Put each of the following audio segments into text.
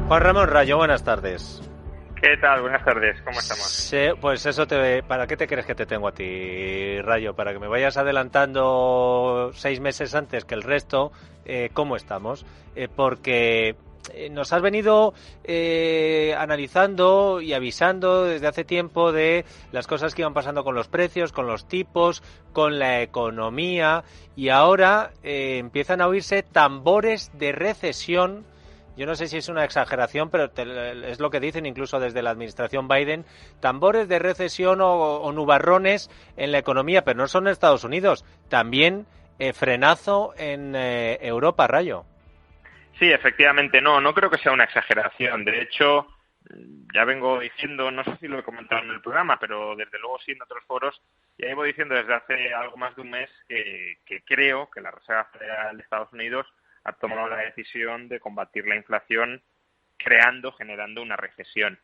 Juan Ramón Rayo, buenas tardes. ¿Qué tal? Buenas tardes, ¿cómo estamos? Pues ¿para qué te crees que te tengo a ti, Rayo? Para que me vayas adelantando 6 meses antes que el resto, ¿cómo estamos? Porque nos has venido analizando y avisando desde hace tiempo de las cosas que iban pasando con los precios, con los tipos, con la economía, y ahora empiezan a oírse tambores de recesión. Yo no sé si es una exageración, pero es lo que dicen incluso desde la administración Biden, tambores de recesión o nubarrones en la economía, pero no son en Estados Unidos, también frenazo en Europa, Rayo. Sí, efectivamente, no creo que sea una exageración. De hecho, ya vengo diciendo, no sé si lo he comentado en el programa, pero desde luego sí en otros foros, ya llevo diciendo desde hace algo más de un mes que creo que la Reserva Federal de Estados Unidos ha tomado la decisión de combatir la inflación generando una recesión.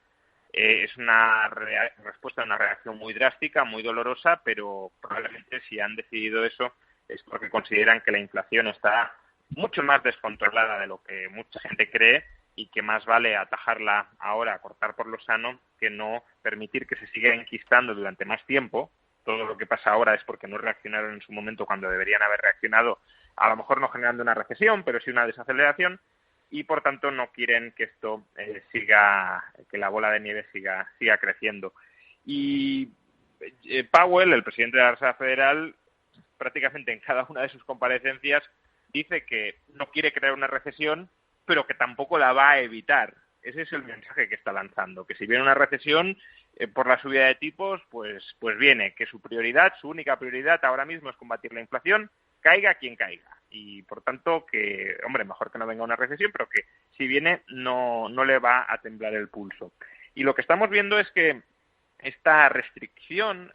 Es una respuesta a una reacción muy drástica, muy dolorosa, pero probablemente si han decidido eso es porque consideran que la inflación está mucho más descontrolada de lo que mucha gente cree y que más vale atajarla ahora, cortar por lo sano, que no permitir que se siga enquistando durante más tiempo. Todo lo que pasa ahora es porque no reaccionaron en su momento cuando deberían haber reaccionado, a lo mejor no generando una recesión, pero sí una desaceleración, y por tanto no quieren que esto que la bola de nieve siga creciendo. Y Powell, el presidente de la Reserva Federal, prácticamente en cada una de sus comparecencias dice que no quiere crear una recesión, pero que tampoco la va a evitar. Ese es el mensaje que está lanzando, que si viene una recesión por la subida de tipos, pues viene, que su única prioridad ahora mismo es combatir la inflación, caiga quien caiga. Y por tanto, que, hombre, mejor que no venga una recesión, pero que si viene no le va a temblar el pulso. Y lo que estamos viendo es que esta restricción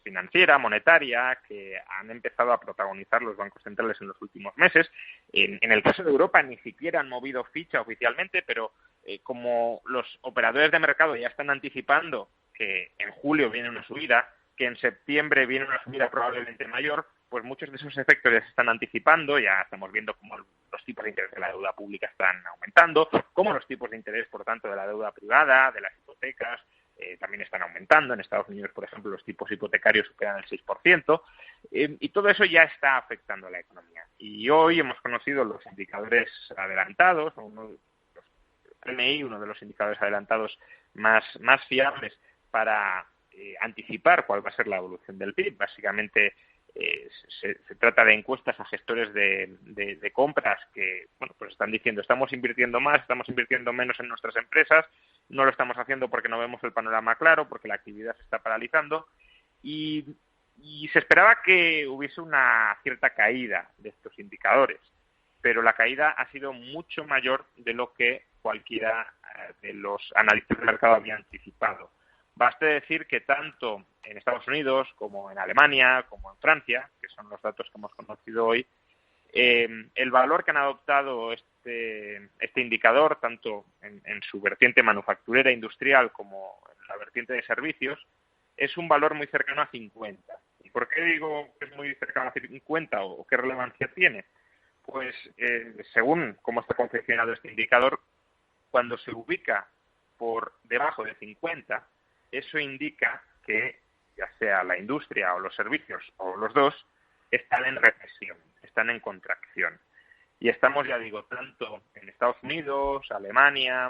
financiera, monetaria, que han empezado a protagonizar los bancos centrales en los últimos meses, en el caso de Europa ni siquiera han movido ficha oficialmente, pero como los operadores de mercado ya están anticipando que en julio viene una subida, que en septiembre viene una subida probablemente mayor, pues muchos de esos efectos ya se están anticipando, ya estamos viendo cómo los tipos de interés de la deuda pública están aumentando, cómo los tipos de interés, por tanto, de la deuda privada, de las hipotecas, también están aumentando. En Estados Unidos, por ejemplo, los tipos hipotecarios superan el 6%, y todo eso ya está afectando a la economía. Y hoy hemos conocido los indicadores adelantados, los PMI, uno de los indicadores adelantados más fiables para anticipar cuál va a ser la evolución del PIB. Básicamente se trata de encuestas a gestores de compras que, bueno, pues están diciendo estamos invirtiendo más, estamos invirtiendo menos en nuestras empresas, no lo estamos haciendo porque no vemos el panorama claro, porque la actividad se está paralizando y se esperaba que hubiese una cierta caída de estos indicadores, pero la caída ha sido mucho mayor de lo que cualquiera de los analistas del mercado había anticipado. Baste decir que tanto en Estados Unidos como en Alemania, como en Francia, que son los datos que hemos conocido hoy, el valor que han adoptado este indicador, tanto en su vertiente manufacturera industrial como en la vertiente de servicios, es un valor muy cercano a 50. ¿Y por qué digo que es muy cercano a 50 o qué relevancia tiene? Pues según cómo está confeccionado este indicador, cuando se ubica por debajo de 50, eso indica que ya sea la industria o los servicios o los dos están en recesión, están en contracción. Y estamos, ya digo, tanto en Estados Unidos, Alemania,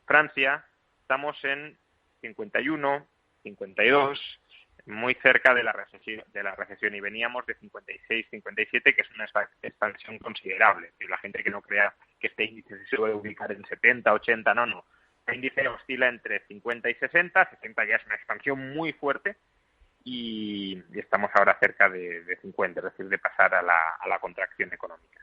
Francia, estamos en 51, 52, muy cerca de la recesión y veníamos de 56, 57, que es una expansión considerable. Y la gente que no crea que este índice se puede ubicar en 70, 80, no. El índice oscila entre 50 y 60, 60 ya es una expansión muy fuerte y estamos ahora cerca de 50, es decir, de pasar a la contracción económica.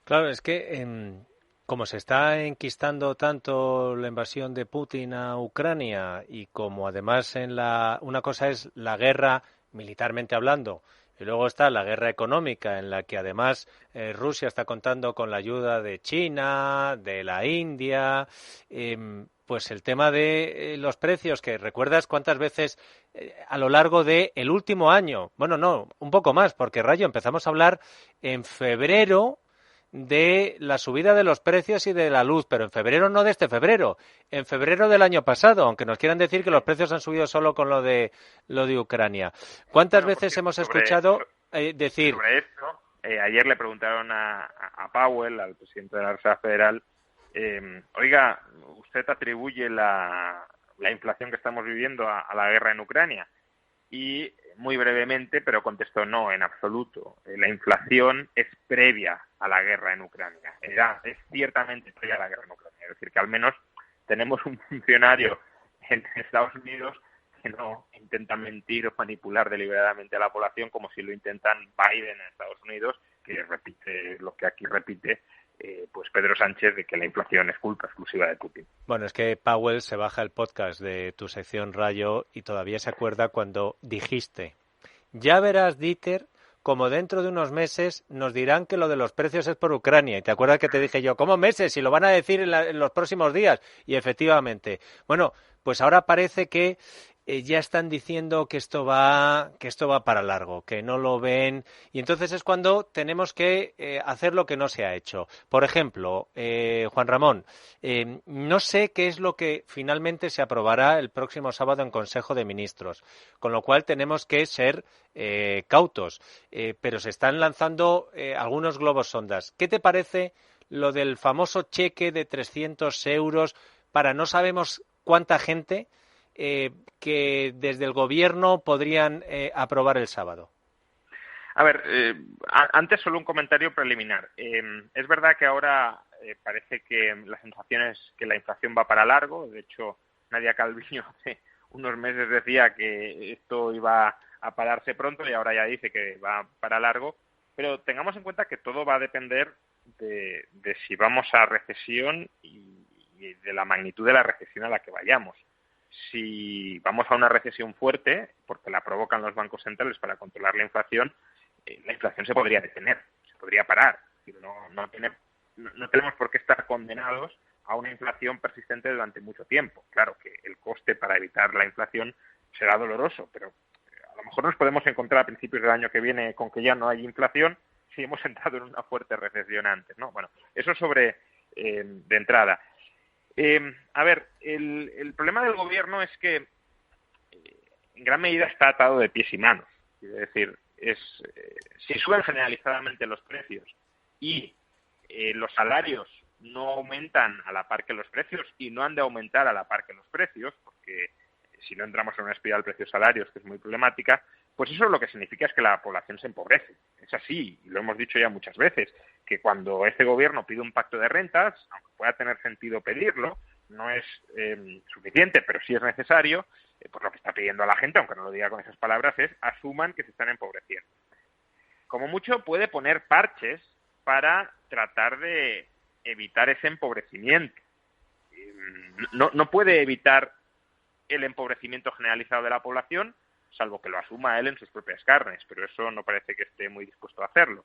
Claro, es que como se está enquistando tanto la invasión de Putin a Ucrania y como además una cosa es la guerra militarmente hablando y luego está la guerra económica en la que además Rusia está contando con la ayuda de China, de la India, pues el tema de los precios, que recuerdas cuántas veces a lo largo del último año, bueno, no, un poco más, porque Rayo, empezamos a hablar en febrero de la subida de los precios y de la luz, pero en febrero no de este febrero, en febrero del año pasado, aunque nos quieran decir que los precios han subido solo con lo de Ucrania. ¿Cuántas Bueno, por veces cierto, hemos escuchado decir, sobre esto, ayer le preguntaron a Powell, al presidente de la Reserva Federal, oiga, ¿usted atribuye la inflación que estamos viviendo a la guerra en Ucrania? Y muy brevemente, pero contestó no, en absoluto. La inflación es previa a la guerra en Ucrania. Es ciertamente previa a la guerra en Ucrania. Es decir, que al menos tenemos un funcionario en Estados Unidos que no intenta mentir o manipular deliberadamente a la población como si lo intentan Biden en Estados Unidos, que repite lo que aquí repite pues Pedro Sánchez, de que la inflación es culpa exclusiva de Putin. bueno, es que Powell se baja el podcast de tu sección Rayo y todavía se acuerda cuando dijiste, ya verás, Dieter, como dentro de unos meses nos dirán que lo de los precios es por Ucrania. Y te acuerdas que te dije yo, ¿cómo meses? Si lo van a decir en los próximos días. Y efectivamente. Bueno, pues ahora parece que ya están diciendo que esto va para largo, que no lo ven. Y entonces es cuando tenemos que hacer lo que no se ha hecho. Por ejemplo, Juan Ramón, no sé qué es lo que finalmente se aprobará el próximo sábado en Consejo de Ministros, con lo cual tenemos que ser cautos, pero se están lanzando algunos globos sondas. ¿Qué te parece lo del famoso cheque de 300 euros para no sabemos cuánta gente que desde el gobierno podrían aprobar el sábado? A ver, antes solo un comentario preliminar. Es verdad que ahora parece que la sensación es que la inflación va para largo. De hecho, Nadia Calviño hace unos meses decía que esto iba a pararse pronto y ahora ya dice que va para largo. Pero tengamos en cuenta que todo va a depender de si vamos a recesión y de la magnitud de la recesión a la que vayamos. Si vamos a una recesión fuerte, porque la provocan los bancos centrales para controlar la inflación se podría detener, se podría parar. No tenemos por qué estar condenados a una inflación persistente durante mucho tiempo. Claro que el coste para evitar la inflación será doloroso, pero a lo mejor nos podemos encontrar a principios del año que viene con que ya no hay inflación si hemos entrado en una fuerte recesión antes, ¿no? Bueno, eso sobre de entrada. A ver, el problema del gobierno es que en gran medida está atado de pies y manos. Es decir, si suben generalizadamente los precios y los salarios no aumentan a la par que los precios y no han de aumentar a la par que los precios, porque si no entramos en una espiral precios-salarios que es muy problemática, pues eso lo que significa es que la población se empobrece. Es así, y lo hemos dicho ya muchas veces, que cuando este gobierno pide un pacto de rentas, aunque pueda tener sentido pedirlo, no es suficiente, pero sí es necesario, pues lo que está pidiendo a la gente, aunque no lo diga con esas palabras, es asuman que se están empobreciendo. Como mucho puede poner parches para tratar de evitar ese empobrecimiento. No puede evitar el empobrecimiento generalizado de la población, salvo que lo asuma él en sus propias carnes, pero eso no parece que esté muy dispuesto a hacerlo.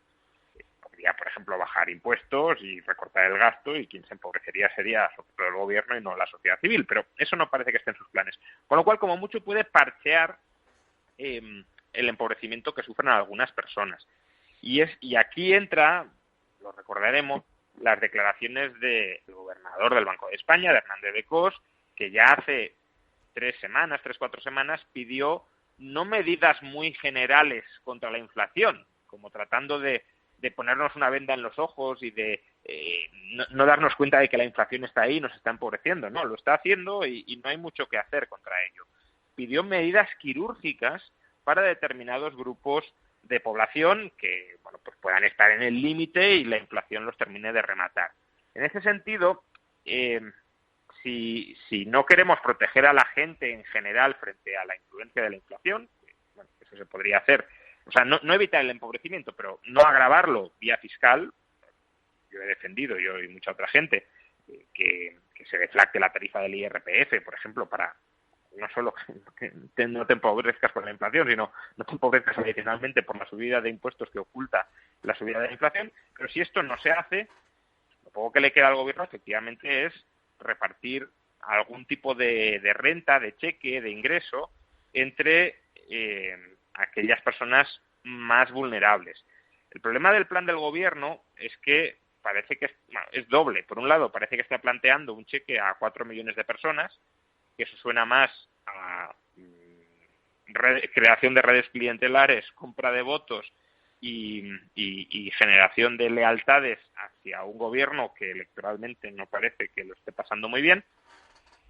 Podría, por ejemplo, bajar impuestos y recortar el gasto, y quien se empobrecería sería sobre todo el gobierno y no la sociedad civil, pero eso no parece que esté en sus planes. Con lo cual, como mucho, puede parchear el empobrecimiento que sufren algunas personas. Y aquí entra, lo recordaremos, las declaraciones del gobernador del Banco de España, de Hernández de Cos, que ya hace 4 semanas, pidió no medidas muy generales contra la inflación, como tratando de ponernos una venda en los ojos y de no darnos cuenta de que la inflación está ahí y nos está empobreciendo. No, lo está haciendo y no hay mucho que hacer contra ello. Pidió medidas quirúrgicas para determinados grupos de población que pues puedan estar en el límite y la inflación los termine de rematar. En ese sentido, si no queremos proteger a la gente en general frente a la influencia de la inflación, eso se podría hacer. O sea, no evitar el empobrecimiento, pero no agravarlo vía fiscal. Yo he defendido, yo y mucha otra gente, que se deflacte la tarifa del IRPF, por ejemplo, para no solo que no te empobrezcas por la inflación, sino no te empobrezcas adicionalmente por la subida de impuestos que oculta la subida de la inflación. Pero si esto no se hace, lo poco que le queda al gobierno efectivamente es repartir algún tipo de renta, de cheque, de ingreso entre aquellas personas más vulnerables. El problema del plan del gobierno es que parece que es doble. Por un lado, parece que está planteando un cheque a 4 millones de personas, que eso suena más a creación de redes clientelares, compra de votos y generación de lealtades hacia un gobierno que electoralmente no parece que lo esté pasando muy bien.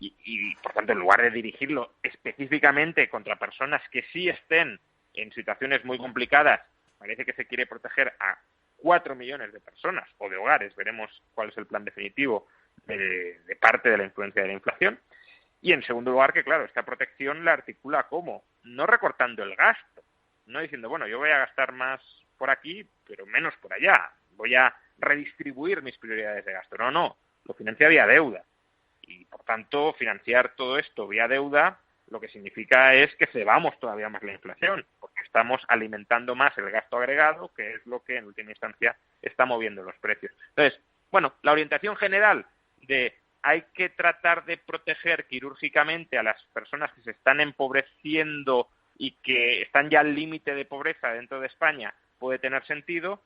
Y por tanto, en lugar de dirigirlo específicamente contra personas que sí estén en situaciones muy complicadas, parece que se quiere proteger a 4 millones de personas o de hogares. Veremos cuál es el plan definitivo de parte de la influencia de la inflación. Y en segundo lugar, que claro, esta protección la articula ¿cómo? No recortando el gasto, no diciendo, bueno, yo voy a gastar más por aquí, pero menos por allá. Voy a redistribuir mis prioridades de gasto. No, lo financia vía deuda. Y, por tanto, financiar todo esto vía deuda lo que significa es que cebamos todavía más la inflación, porque estamos alimentando más el gasto agregado, que es lo que, en última instancia, está moviendo los precios. Entonces, bueno, la orientación general de hay que tratar de proteger quirúrgicamente a las personas que se están empobreciendo y que están ya al límite de pobreza dentro de España puede tener sentido.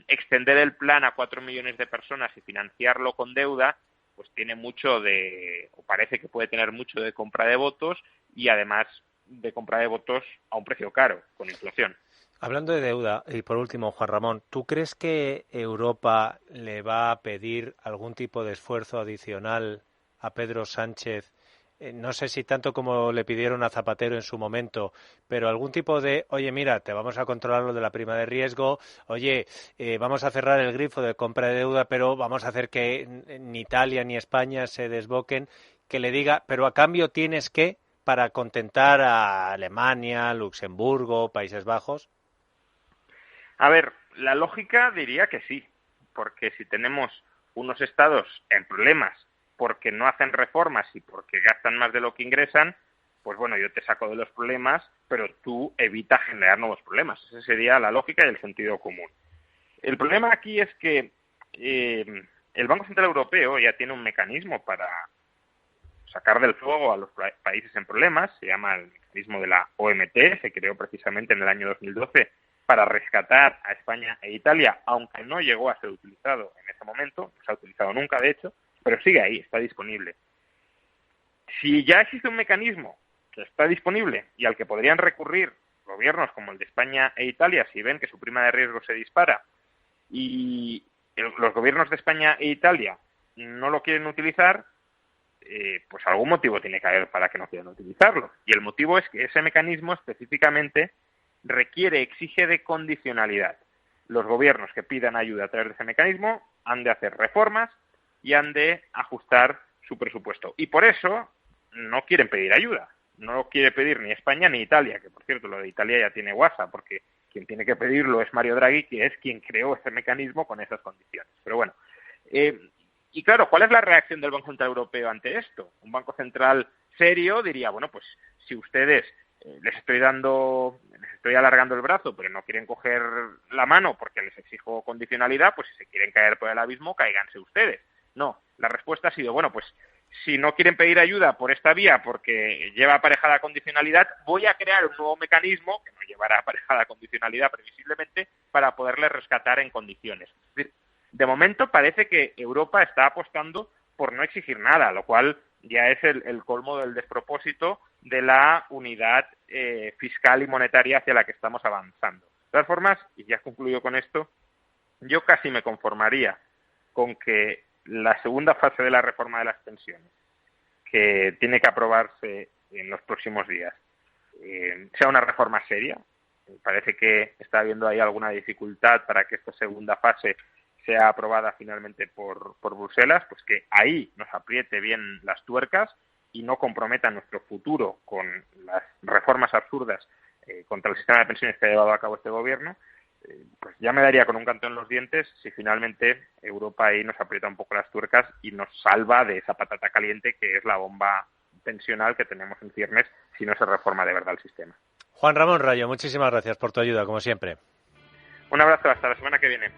Extender el plan a 4 millones de personas y financiarlo con deuda pues tiene mucho o parece que puede tener mucho de compra de votos y además de compra de votos a un precio caro, con inflación. Hablando de deuda, y por último, Juan Ramón, ¿tú crees que Europa le va a pedir algún tipo de esfuerzo adicional a Pedro Sánchez? No sé si tanto como le pidieron a Zapatero en su momento, pero algún tipo de, oye, mira, te vamos a controlar lo de la prima de riesgo, oye, vamos a cerrar el grifo de compra de deuda, pero vamos a hacer que ni Italia ni España se desboquen, que le diga, pero a cambio tienes que, para contentar a Alemania, Luxemburgo, Países Bajos. A ver, la lógica diría que sí, porque si tenemos unos estados en problemas porque no hacen reformas y porque gastan más de lo que ingresan, pues bueno, yo te saco de los problemas, pero tú evitas generar nuevos problemas. Esa sería la lógica y el sentido común. El problema aquí es que el Banco Central Europeo ya tiene un mecanismo para sacar del fuego a los países en problemas, se llama el mecanismo de la OMT, se creó precisamente en el año 2012 para rescatar a España e Italia, aunque no llegó a ser utilizado en ese momento, no se ha utilizado nunca de hecho, pero sigue ahí, está disponible. Si ya existe un mecanismo que está disponible y al que podrían recurrir gobiernos como el de España e Italia si ven que su prima de riesgo se dispara y los gobiernos de España e Italia no lo quieren utilizar, pues algún motivo tiene que haber para que no quieran utilizarlo. Y el motivo es que ese mecanismo específicamente exige de condicionalidad. Los gobiernos que pidan ayuda a través de ese mecanismo han de hacer reformas y han de ajustar su presupuesto. Y por eso no quieren pedir ayuda. No lo quiere pedir ni España ni Italia, que por cierto lo de Italia ya tiene guasa, porque quien tiene que pedirlo es Mario Draghi, que es quien creó ese mecanismo con esas condiciones. Pero bueno, y claro, ¿cuál es la reacción del Banco Central Europeo ante esto? Un Banco Central serio diría, bueno, pues si ustedes les estoy alargando el brazo, pero no quieren coger la mano porque les exijo condicionalidad, pues si se quieren caer por el abismo, cáiganse ustedes. No, la respuesta ha sido, bueno, pues si no quieren pedir ayuda por esta vía porque lleva aparejada condicionalidad, voy a crear un nuevo mecanismo, que no llevará aparejada condicionalidad previsiblemente, para poderles rescatar en condiciones. Es decir, de momento parece que Europa está apostando por no exigir nada, lo cual ya es el colmo del despropósito de la unidad fiscal y monetaria hacia la que estamos avanzando. De todas formas, y ya concluyo con esto, yo casi me conformaría con que la segunda fase de la reforma de las pensiones, que tiene que aprobarse en los próximos días, sea una reforma seria. Parece que está habiendo ahí alguna dificultad para que esta segunda fase sea aprobada finalmente por Bruselas, pues que ahí nos apriete bien las tuercas y no comprometa nuestro futuro con las reformas absurdas contra el sistema de pensiones que ha llevado a cabo este gobierno. Pues ya me daría con un canto en los dientes si finalmente Europa ahí nos aprieta un poco las tuercas y nos salva de esa patata caliente que es la bomba pensional que tenemos en ciernes si no se reforma de verdad el sistema. Juan Ramón Rayo, muchísimas gracias por tu ayuda, como siempre. Un abrazo, hasta la semana que viene.